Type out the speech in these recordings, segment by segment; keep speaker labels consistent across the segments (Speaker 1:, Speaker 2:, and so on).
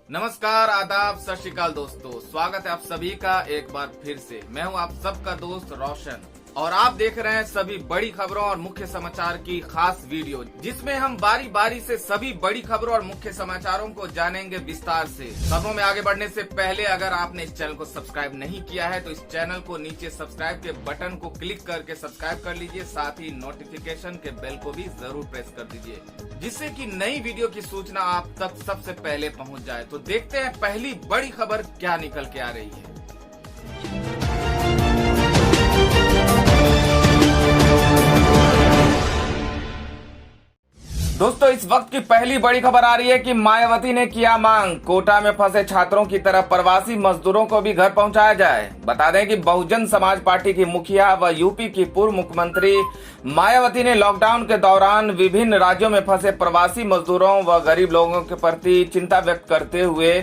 Speaker 1: नमस्कार, आदाब, सत श्री अकाल दोस्तों। स्वागत है आप सभी का एक बार फिर से। मैं हूं आप सबका दोस्त रोशन और आप देख रहे हैं सभी बड़ी खबरों और मुख्य समाचार की खास वीडियो, जिसमें हम बारी बारी से सभी बड़ी खबरों और मुख्य समाचारों को जानेंगे विस्तार से। खबरों में आगे बढ़ने से पहले अगर आपने इस चैनल को सब्सक्राइब नहीं किया है तो इस चैनल को नीचे सब्सक्राइब के बटन को क्लिक करके सब्सक्राइब कर लीजिए। साथ ही नोटिफिकेशन के बेल को भी जरूर प्रेस कर दीजिए, जिससे कि नई वीडियो की सूचना आप तक सबसे पहले पहुंच जाए। तो देखते हैं पहली बड़ी खबर क्या निकल के आ रही है। दोस्तों, इस वक्त की पहली बड़ी खबर आ रही है कि मायावती ने किया मांग, कोटा में फंसे छात्रों की तरह प्रवासी मजदूरों को भी घर पहुंचाया जाए। बता दें कि बहुजन समाज पार्टी की मुखिया व यूपी की पूर्व मुख्यमंत्री मायावती ने लॉकडाउन के दौरान विभिन्न राज्यों में फंसे प्रवासी मजदूरों व गरीब लोगों के प्रति चिंता व्यक्त करते हुए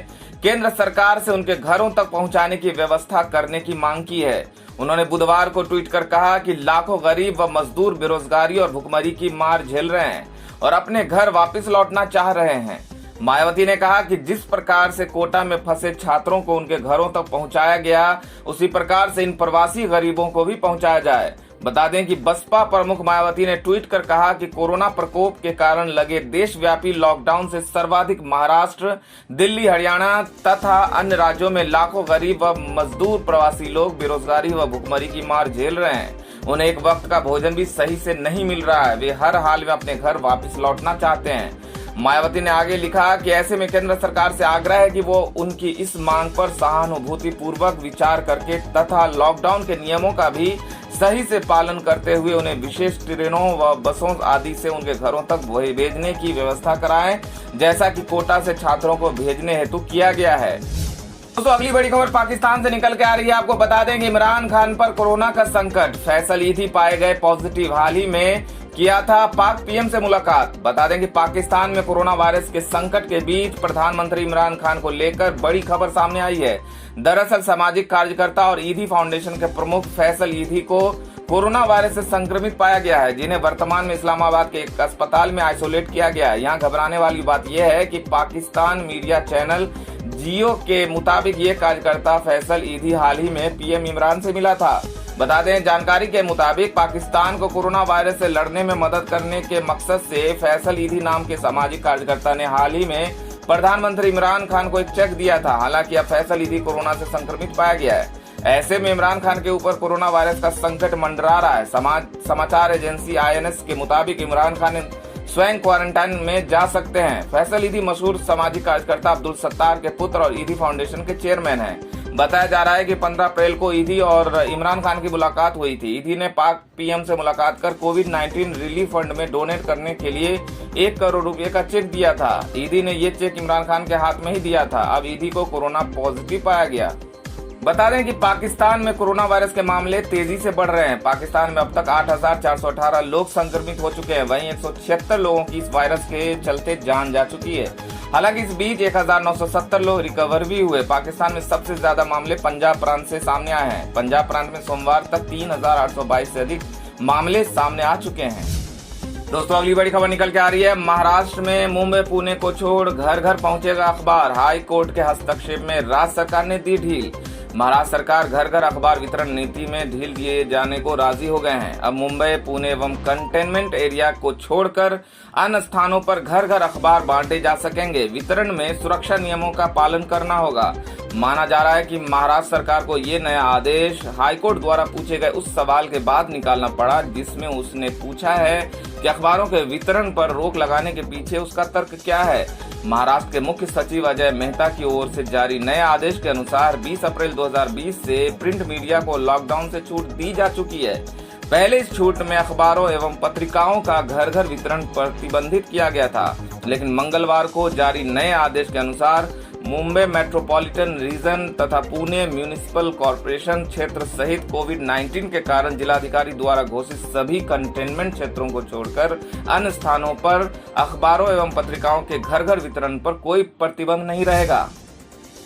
Speaker 1: केंद्र सरकार से उनके घरों तक पहुंचाने की व्यवस्था करने की मांग की है। उन्होंने बुधवार को ट्वीट कर कहा कि लाखों गरीब व मजदूर बेरोजगारी और भुखमरी की मार झेल रहे हैं और अपने घर वापस लौटना चाह रहे हैं। मायावती ने कहा कि जिस प्रकार से कोटा में फंसे छात्रों को उनके घरों तक पहुंचाया गया, उसी प्रकार से इन प्रवासी गरीबों को भी पहुंचाया जाए। बता दें कि बसपा प्रमुख मायावती ने ट्वीट कर कहा कि कोरोना प्रकोप के कारण लगे देशव्यापी लॉकडाउन से सर्वाधिक महाराष्ट्र, दिल्ली, हरियाणा तथा अन्य राज्यों में लाखों गरीब व मजदूर प्रवासी लोग बेरोजगारी व भुखमरी की मार झेल रहे हैं। उन्हें एक वक्त का भोजन भी सही से नहीं मिल रहा है। वे हर हाल में अपने घर वापस लौटना चाहते हैं। मायावती ने आगे लिखा कि ऐसे में केंद्र सरकार से आग्रह है कि वो उनकी इस मांग पर सहानुभूति पूर्वक विचार करके तथा लॉकडाउन के नियमों का भी सही से पालन करते हुए उन्हें विशेष ट्रेनों व बसों आदि से उनके घरों तक भेजने की व्यवस्था कराएं, जैसा कि कोटा से छात्रों को भेजने हेतु किया गया है। दोस्तों, अगली बड़ी खबर पाकिस्तान से निकल के आ रही है। आपको बता दें कि इमरान खान पर कोरोना का संकट, फैसल ईदी पाए गए पॉजिटिव। हाल ही में किया था पाक पीएम से मुलाकात। बता दें कि पाकिस्तान में कोरोना वायरस के संकट के बीच प्रधानमंत्री इमरान खान को लेकर बड़ी खबर सामने आई है। दरअसल सामाजिक कार्यकर्ता और ईदी फाउंडेशन के प्रमुख फैसल ईदी को कोरोना वायरस से संक्रमित पाया गया है, जिन्हें वर्तमान में इस्लामाबाद के एक अस्पताल में आइसोलेट किया गया है। यहाँ घबराने वाली बात यह है कि पाकिस्तान मीडिया चैनल जियो के मुताबिक ये कार्यकर्ता फैसल ईदी हाल ही में पीएम इमरान से मिला था। बता दें, जानकारी के मुताबिक पाकिस्तान को कोरोना वायरस से लड़ने में मदद करने के मकसद से फैसल ईदी नाम के सामाजिक कार्यकर्ता ने हाल ही में प्रधानमंत्री इमरान खान को एक चेक दिया था। हालांकि अब फैसल ईदी कोरोना से संक्रमित पाया गया है। ऐसे में इमरान खान के ऊपर कोरोना वायरस का संकट मंडरा रहा है। समाचार एजेंसी आईएनएस के मुताबिक इमरान खान स्वयं क्वारंटाइन में जा सकते हैं। फैसल ईदी मशहूर सामाजिक कार्यकर्ता अब्दुल सत्तार के पुत्र और ईदी फाउंडेशन के चेयरमैन हैं। बताया जा रहा है कि 15 अप्रैल को ईदी और इमरान खान की मुलाकात हुई थी। ईदी ने पाक पीएम से मुलाकात कर कोविड-19 रिलीफ फंड में डोनेट करने के लिए 1 करोड़ रुपए का चेक दिया था। ईदी ने ये चेक इमरान खान के हाथ में ही दिया था। अब ईदी को कोरोना पॉजिटिव पाया गया। बता दें कि पाकिस्तान में कोरोना वायरस के मामले तेजी से बढ़ रहे हैं। पाकिस्तान में अब तक 8,418 लोग संक्रमित हो चुके हैं। वहीं 176 लोगों की इस वायरस के चलते जान जा चुकी है। हालांकि इस बीच 1,970 लोग रिकवर भी हुए। पाकिस्तान में सबसे ज्यादा मामले पंजाब प्रांत से सामने आए हैं। पंजाब प्रांत में सोमवार तक 3,822 से अधिक मामले सामने आ चुके हैं। दोस्तों, अगली बड़ी खबर निकल के आ रही है। महाराष्ट्र में मुंबई पुणे को छोड़ घर घर पहुंचेगा अखबार। हाई कोर्ट के हस्तक्षेप में राज्य सरकार ने दी ढील। महाराष्ट्र सरकार घर घर अखबार वितरण नीति में ढील दिए जाने को राजी हो गए हैं। अब मुंबई, पुणे एवं कंटेनमेंट एरिया को छोड़कर अन्य स्थानों पर घर घर अखबार बांटे जा सकेंगे। वितरण में सुरक्षा नियमों का पालन करना होगा। माना जा रहा है कि महाराष्ट्र सरकार को ये नया आदेश हाईकोर्ट द्वारा पूछे गए उस सवाल के बाद निकालना पड़ा, जिसमें उसने पूछा है कि अखबारों के वितरण पर रोक लगाने के पीछे उसका तर्क क्या है। महाराष्ट्र के मुख्य सचिव अजय मेहता की ओर से जारी नए आदेश के अनुसार 20 अप्रैल 2020 से प्रिंट मीडिया को लॉकडाउन से छूट दी जा चुकी है। पहले इस छूट में अखबारों एवं पत्रिकाओं का घर घर वितरण प्रतिबंधित किया गया था, लेकिन मंगलवार को जारी नए आदेश के अनुसार मुंबई मेट्रोपॉलिटन रीजन तथा पुणे म्यूनिसिपल कॉर्पोरेशन क्षेत्र सहित कोविड-19 के कारण जिलाधिकारी द्वारा घोषित सभी कंटेनमेंट क्षेत्रों को छोड़कर अन्य स्थानों पर अखबारों एवं पत्रिकाओं के घर घर वितरण पर कोई प्रतिबंध नहीं रहेगा।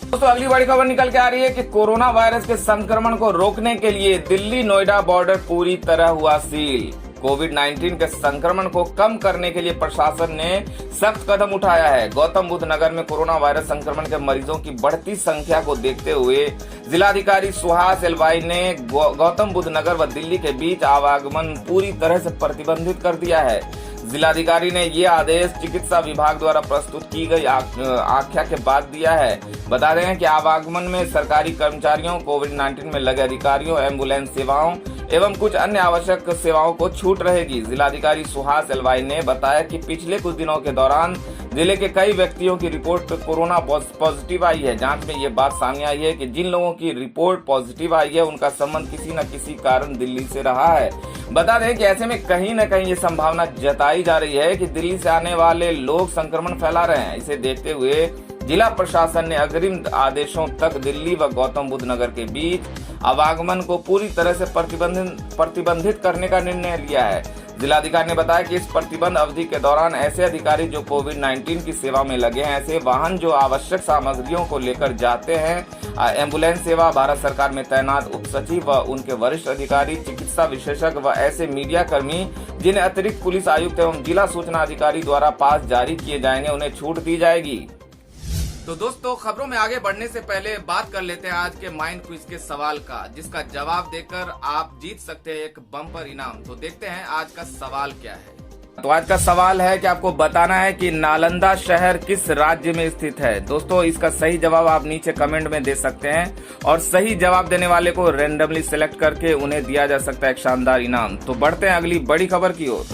Speaker 1: दोस्तों, अगली बड़ी खबर निकल के आ रही है कि कोरोना वायरस के संक्रमण को रोकने के लिए दिल्ली नोएडा बॉर्डर पूरी तरह हुआ सील। कोविड-19 के संक्रमण को कम करने के लिए प्रशासन ने सख्त कदम उठाया है। गौतम बुद्ध नगर में कोरोना वायरस संक्रमण के मरीजों की बढ़ती संख्या को देखते हुए जिलाधिकारी सुहास एलवाई ने गौतम बुद्ध नगर व दिल्ली के बीच आवागमन पूरी तरह से प्रतिबंधित कर दिया है। जिलाधिकारी ने ये आदेश चिकित्सा विभाग द्वारा प्रस्तुत की गई आख्या के बाद दिया है। बता रहे हैं कि आवागमन में सरकारी कर्मचारियों, कोविड-19 में लगे अधिकारियों, एम्बुलेंस सेवाओं एवं कुछ अन्य आवश्यक सेवाओं को छूट रहेगी। जिलाधिकारी सुहास एलवाई ने बताया कि पिछले कुछ दिनों के दौरान जिले के कई व्यक्तियों की रिपोर्ट कोरोना पॉजिटिव आई है। जांच में ये बात सामने आई है कि जिन लोगों की रिपोर्ट पॉजिटिव आई है उनका संबंध किसी न किसी कारण दिल्ली से रहा है। बता दें कि ऐसे में कहीं न कहीं ये संभावना जताई जा रही है कि दिल्ली से आने वाले लोग संक्रमण फैला रहे हैं। इसे देखते हुए जिला प्रशासन ने अग्रिम आदेशों तक दिल्ली व गौतम बुद्ध नगर के बीच आवागमन को पूरी तरह से प्रतिबंधित करने का निर्णय लिया है। जिलाधिकारी ने बताया कि इस प्रतिबंध अवधि के दौरान ऐसे अधिकारी जो कोविड-19 की सेवा में लगे हैं, ऐसे वाहन जो आवश्यक सामग्रियों को लेकर जाते हैं, एम्बुलेंस सेवा, भारत सरकार में तैनात उप सचिव व उनके वरिष्ठ अधिकारी, चिकित्सा विशेषज्ञ व ऐसे मीडिया कर्मी जिन्हें अतिरिक्त पुलिस आयुक्त एवं जिला सूचना अधिकारी द्वारा पास जारी किए जाएंगे, उन्हें छूट दी जाएगी। तो दोस्तों, खबरों में आगे बढ़ने से पहले बात कर लेते हैं आज के माइंड क्विज के सवाल का, जिसका जवाब देकर आप जीत सकते हैं एक बम्पर इनाम। तो देखते हैं आज का सवाल क्या है। तो आज का सवाल है कि आपको बताना है कि नालंदा शहर किस राज्य में स्थित है। दोस्तों, इसका सही जवाब आप नीचे कमेंट में दे सकते हैं और सही जवाब देने वाले को रैंडमली सिलेक्ट करके उन्हें दिया जा सकता है एक शानदार इनाम। तो बढ़ते हैं अगली बड़ी खबर की ओर।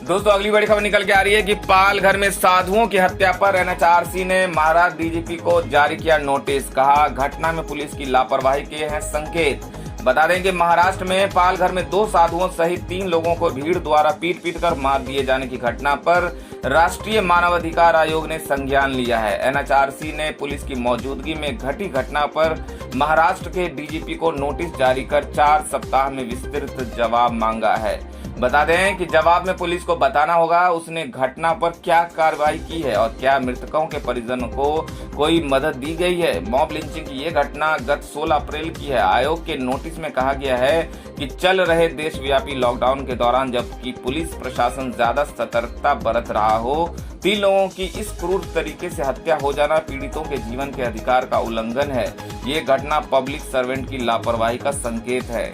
Speaker 1: दोस्तों, अगली बड़ी खबर निकल के आ रही है कि पालघर में साधुओं की हत्या पर एनएचआरसी ने महाराष्ट्र डीजीपी को जारी किया नोटिस। कहा, घटना में पुलिस की लापरवाही के हैं संकेत। बता दें कि महाराष्ट्र में पालघर में 2 साधुओं सहित 3 लोगों को भीड़ द्वारा पीट कर मार दिए जाने की घटना पर राष्ट्रीय मानवाधिकार आयोग ने संज्ञान लिया है। एनएचआरसी ने पुलिस की मौजूदगी में घटी घटना पर महाराष्ट्र के डीजीपी को नोटिस जारी कर 4 सप्ताह में विस्तृत जवाब मांगा है। बता दें कि जवाब में पुलिस को बताना होगा उसने घटना पर क्या कार्रवाई की है और क्या मृतकों के परिजनों को कोई मदद दी गई है। मॉब लिंचिंग की ये घटना गत 16 अप्रैल की है। आयोग के नोटिस में कहा गया है कि चल रहे देशव्यापी लॉकडाउन के दौरान जबकि पुलिस प्रशासन ज्यादा सतर्कता बरत रहा हो, 3 लोगों की इस क्रूर तरीके से हत्या हो जाना पीड़ितों के जीवन के अधिकार का उल्लंघन है। ये घटना पब्लिक सर्वेंट की लापरवाही का संकेत है।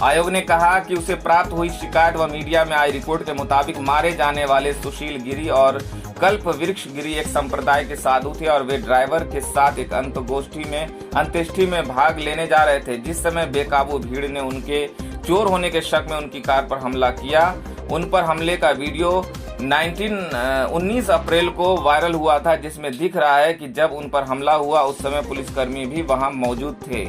Speaker 1: आयोग ने कहा कि उसे प्राप्त हुई शिकायत व मीडिया में आई रिपोर्ट के मुताबिक मारे जाने वाले सुशील गिरी और कल्प वृक्ष गिरी एक संप्रदाय के साधु थे और वे ड्राइवर के साथ एक अंत्येष्टि में भाग लेने जा रहे थे। जिस समय बेकाबू भीड़ ने उनके चोर होने के शक में उनकी कार पर हमला किया। उन पर हमले का वीडियो 19 अप्रैल को वायरल हुआ था, जिसमें दिख रहा है कि जब उन पर हमला हुआ उस समय पुलिसकर्मी भी वहां मौजूद थे।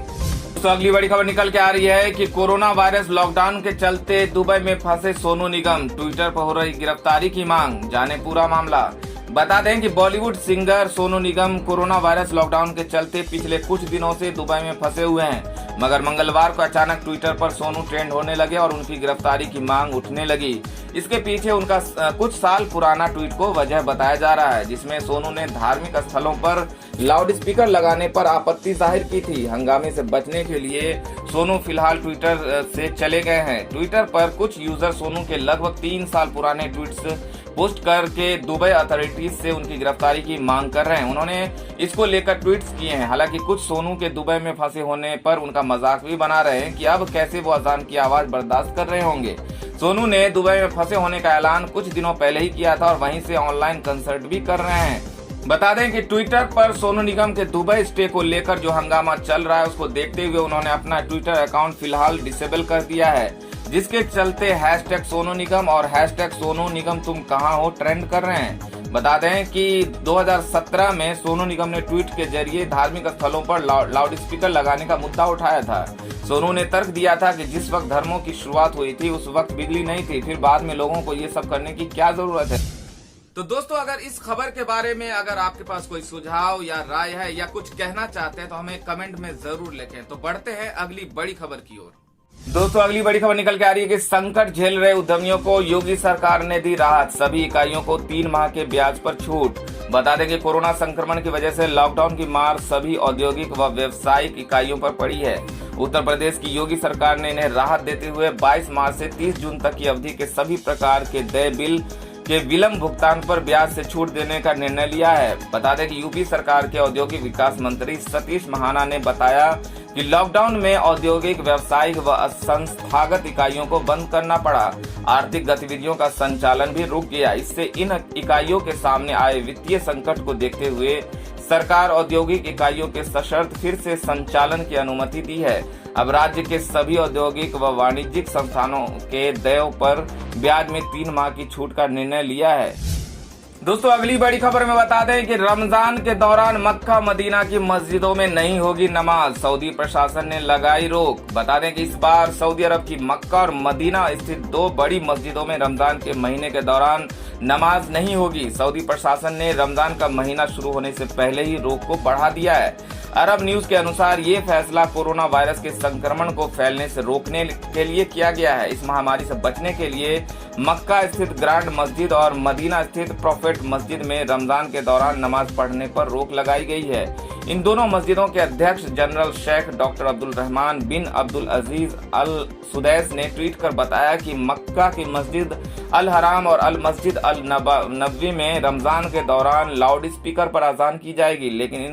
Speaker 1: तो अगली बड़ी खबर निकल के आ रही है कि कोरोना वायरस लॉकडाउन के चलते दुबई में फंसे सोनू निगम, ट्विटर पर हो रही गिरफ्तारी की मांग। जाने पूरा मामला। बता दें कि Bollywood singer Sonu Nigam corona virus lockdown के चलते पिछले कुछ दिनों से दुबई में फंसे हुए हैं, मगर मंगलवार को अचानक ट्विटर पर सोनू ट्रेंड होने लगे और उनकी गिरफ्तारी की मांग उठने लगी। इसके पीछे उनका कुछ साल पुराना ट्वीट को वजह बताया जा रहा है, जिसमें सोनू ने धार्मिक स्थलों पर लाउड स्पीकर लगाने पर आपत्ति जाहिर की थी। हंगामे से बचने के लिए सोनू फिलहाल ट्विटर से चले गए हैं। ट्विटर पर कुछ यूजर सोनू के लगभग 3 साल पुराने ट्वीट्स पोस्ट करके दुबई अथॉरिटीज से उनकी गिरफ्तारी की मांग कर रहे हैं। उन्होंने इसको लेकर ट्वीट्स किए हैं। हालांकि कुछ सोनू के दुबई में फंसे होने पर उनका मजाक भी बना रहे हैं कि अब कैसे वो अजान की आवाज बर्दाश्त कर रहे होंगे। सोनू ने दुबई में फंसे होने का ऐलान कुछ दिनों पहले ही किया था और वहीं से ऑनलाइन कंसर्ट भी कर रहे हैं। बता दें कि ट्विटर पर सोनू निगम के दुबई स्टे को लेकर जो हंगामा चल रहा है उसको देखते हुए उन्होंने अपना ट्विटर अकाउंट फिलहाल डिसेबल कर दिया है, जिसके चलते हैशटैग सोनू निगम और हैशटैग सोनू निगम तुम कहां हो ट्रेंड कर रहे हैं। बता दें कि 2017 में सोनू निगम ने ट्वीट के जरिए धार्मिक स्थलों पर लाउड स्पीकर लगाने का मुद्दा उठाया था। सोनू ने तर्क दिया था कि जिस वक्त धर्मों की शुरुआत हुई थी उस वक्त बिजली नहीं थी, फिर बाद में लोगों को ये सब करने की क्या जरूरत है। तो दोस्तों, अगर इस खबर के बारे में अगर आपके पास कोई सुझाव या राय है या कुछ कहना चाहते हैं तो हमें कमेंट में जरूर लिखें। तो बढ़ते हैं अगली बड़ी खबर की ओर। दोस्तों, अगली बड़ी खबर निकल के आ रही है कि संकट झेल रहे उद्यमियों को योगी सरकार ने दी राहत। सभी इकाइयों को 3 माह के ब्याज पर छूट। बता दें कि कोरोना संक्रमण की वजह से लॉकडाउन की मार सभी औद्योगिक व व्यावसायिक इकाइयों पर पड़ी है। उत्तर प्रदेश की योगी सरकार ने इन्हें राहत देते हुए 22 मार्च से 30 जून तक की अवधि के सभी प्रकार के देय बिल के विलंब भुगतान पर ब्याज से छूट देने का निर्णय लिया है। बता दें कि यूपी सरकार के औद्योगिक विकास मंत्री सतीश महाना ने बताया कि लॉकडाउन में औद्योगिक, व्यावसायिक व संस्थागत इकाइयों को बंद करना पड़ा। आर्थिक गतिविधियों का संचालन भी रुक गया। इससे इन इकाइयों के सामने आए वित्तीय संकट को देखते हुए सरकार औद्योगिक इकाइयों के सशर्त फिर से संचालन की अनुमति दी है। अब राज्य के सभी औद्योगिक व वाणिज्यिक संस्थानों के देय पर ब्याज में 3 माह की छूट का निर्णय लिया है। दोस्तों, अगली बड़ी खबर में बता दें कि रमजान के दौरान मक्का मदीना की मस्जिदों में नहीं होगी नमाज, सऊदी प्रशासन ने लगाई रोक। बता दें कि इस बार सऊदी अरब की मक्का और मदीना स्थित 2 बड़ी मस्जिदों में रमजान के महीने के दौरान नमाज नहीं होगी। सऊदी प्रशासन ने रमजान का महीना शुरू होने से पहले ही रोक को बढ़ा दिया है। अरब न्यूज के अनुसार ये फैसला कोरोना वायरस के संक्रमण को फैलने से रोकने के लिए किया गया है। इस महामारी से बचने के लिए मक्का स्थित ग्रांड मस्जिद और मदीना स्थित प्रॉफिट मस्जिद में रमजान के दौरान नमाज पढ़ने पर रोक लगाई गई है। इन दोनों मस्जिदों के अध्यक्ष जनरल शेख डॉक्टर अब्दुल रहमान बिन अब्दुल अजीज अल सुदैस ने ट्वीट कर बताया कि मक्का की मस्जिद अल हराम और अल मस्जिद अल नबवी में रमजान के दौरान लाउड स्पीकर पर अजान की जाएगी, लेकिन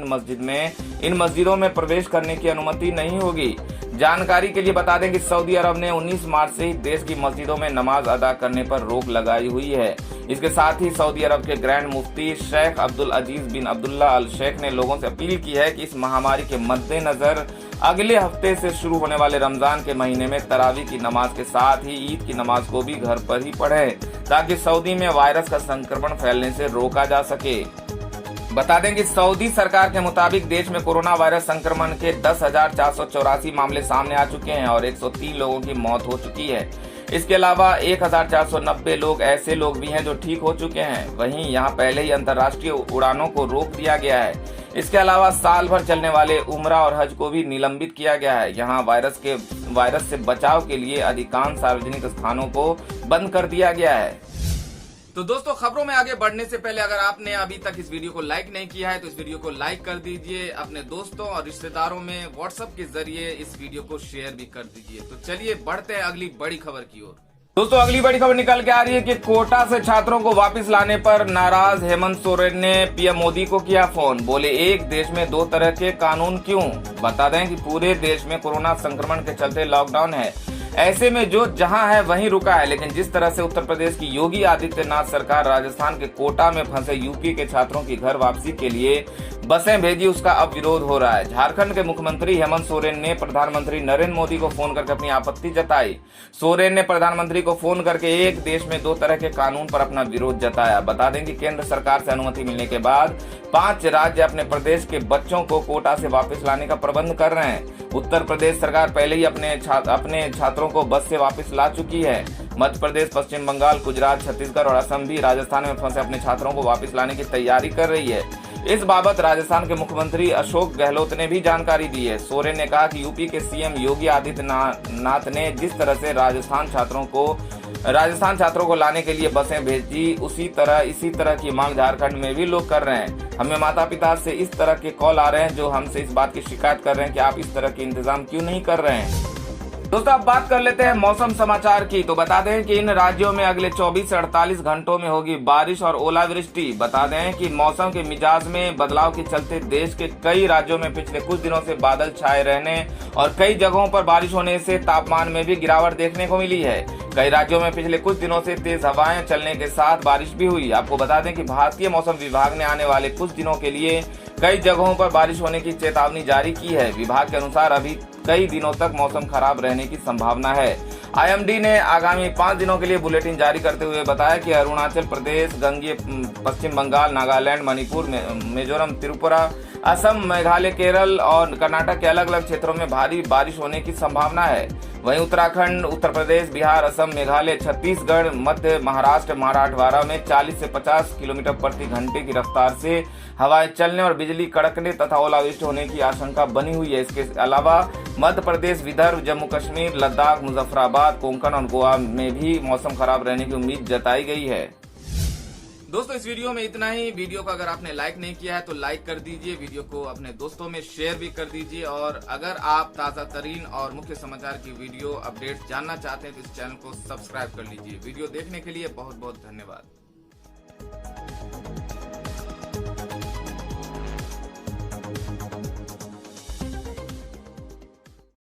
Speaker 1: इन मस्जिदों में प्रवेश करने की अनुमति नहीं होगी। जानकारी के लिए बता दें कि सऊदी अरब ने 19 मार्च से ही देश की मस्जिदों में नमाज अदा करने पर रोक लगाई हुई है। इसके साथ ही सऊदी अरब के ग्रैंड मुफ्ती शेख अब्दुल अजीज बिन अब्दुल्ला अल शेख ने लोगों से अपील की है कि इस महामारी के मद्देनजर अगले हफ्ते से शुरू होने वाले रमजान के महीने में तरावी की नमाज के साथ ही ईद की नमाज को भी घर पर ही पढ़ें, ताकि सऊदी में वायरस का संक्रमण फैलने से रोका जा सके। बता दें कि सऊदी सरकार के मुताबिक देश में कोरोना वायरस संक्रमण के 10,484 मामले सामने आ चुके हैं और 103 लोगों की मौत हो चुकी है। इसके अलावा 1,490 लोग ऐसे लोग भी हैं जो ठीक हो चुके हैं। वहीं यहां पहले ही अंतर्राष्ट्रीय उड़ानों को रोक दिया गया है। इसके अलावा साल भर चलने वाले उम्रा और हज को भी निलंबित किया गया है। यहाँ वायरस से बचाव के लिए अधिकांश सार्वजनिक स्थानों को बंद कर दिया गया है। तो दोस्तों, खबरों में आगे बढ़ने से पहले अगर आपने अभी तक इस वीडियो को लाइक नहीं किया है तो इस वीडियो को लाइक कर दीजिए, अपने दोस्तों और रिश्तेदारों में व्हाट्सएप के जरिए इस वीडियो को शेयर भी कर दीजिए। तो चलिए बढ़ते हैं अगली बड़ी खबर की ओर। दोस्तों, अगली बड़ी खबर निकल के आ रही है कि कोटा से छात्रों को वापस लाने पर नाराज हेमंत सोरेन ने पीएम मोदी को किया फोन। बोले, एक देश में 2 तरह के कानून क्यों? बता दें कि पूरे देश में कोरोना संक्रमण के चलते लॉकडाउन है। ऐसे में जो जहां है वहीं रुका है, लेकिन जिस तरह से उत्तर प्रदेश की योगी आदित्यनाथ सरकार राजस्थान के कोटा में फंसे यूपी के छात्रों की घर वापसी के लिए बसें भेजी, उसका अब विरोध हो रहा है। झारखंड के मुख्यमंत्री हेमंत सोरेन ने प्रधानमंत्री नरेंद्र मोदी को फोन करके अपनी आपत्ति जताई। सोरेन ने प्रधानमंत्री को फोन करके एक देश में 2 तरह के कानून पर अपना विरोध जताया। बता दें कि केंद्र सरकार से अनुमति मिलने के बाद 5 राज्य अपने प्रदेश के बच्चों को कोटा से वापस लाने का प्रबंध कर रहे हैं। उत्तर प्रदेश सरकार पहले ही अपने छात्रों को बस से वापस ला चुकी है। मध्य प्रदेश, पश्चिम बंगाल, गुजरात, छत्तीसगढ़ और असम भी राजस्थान में फंसे अपने छात्रों को वापस लाने की तैयारी कर रही है। इस बाबत राजस्थान के मुख्यमंत्री अशोक गहलोत ने भी जानकारी दी है। सोरेन ने कहा कि यूपी के सीएम योगी आदित्यनाथ ने जिस तरह से राजस्थान छात्रों को लाने के लिए बसें भेजी, इसी तरह की मांग झारखंड में भी लोग कर रहे हैं। हमें माता पिता से इस तरह के कॉल आ रहे हैं जो हमसे इस बात की शिकायत कर रहे हैं कि आप इस तरह के इंतजाम क्यों नहीं कर रहे हैं। दोस्तों, अब बात कर लेते हैं मौसम समाचार की। तो बता दें कि इन राज्यों में अगले 24 से 48 घंटों में होगी बारिश और ओलावृष्टि। बता दें कि मौसम के मिजाज में बदलाव के चलते देश के कई राज्यों में पिछले कुछ दिनों से बादल छाए रहने और कई जगहों पर बारिश होने से तापमान में भी गिरावट देखने को मिली है। कई राज्यों में पिछले कुछ दिनों से तेज हवाएं चलने के साथ बारिश भी हुई। आपको बता दें कि भारतीय मौसम विभाग ने आने वाले कुछ दिनों के लिए कई जगहों पर बारिश होने की चेतावनी जारी की है। विभाग के अनुसार अभी कई दिनों तक मौसम खराब रहने की संभावना है। आईएमडी ने आगामी 5 दिनों के लिए बुलेटिन जारी करते हुए बताया कि अरुणाचल प्रदेश, गंगेय, पश्चिम बंगाल, नागालैंड, मणिपुर, मिजोरम, त्रिपुरा, असम, मेघालय, केरल और कर्नाटक के अलग अलग क्षेत्रों में भारी बारिश होने की संभावना है। वहीं उत्तराखंड, उत्तर प्रदेश, बिहार, असम, मेघालय, छत्तीसगढ़, मध्य महाराष्ट्र, मराठवाड़ा में 40 से 50 किलोमीटर प्रति घंटे की रफ्तार से हवाएं चलने और बिजली कड़कने तथा ओलावृष्टि होने की आशंका बनी हुई है। इसके अलावा मध्य प्रदेश, विदर्भ, जम्मू कश्मीर, लद्दाख, मुजफ्फराबाद, कोंकण और गोवा में भी मौसम खराब रहने की उम्मीद जताई गई है। दोस्तों इस वीडियो में इतना ही। वीडियो को अगर आपने लाइक नहीं किया है तो लाइक कर दीजिए, वीडियो को अपने दोस्तों में शेयर भी कर दीजिए, और अगर आप ताजा तरीन और मुख्य समाचार की वीडियो अपडेट जानना चाहते हैं तो इस चैनल को सब्सक्राइब कर लीजिए। वीडियो देखने के लिए बहुत बहुत धन्यवाद।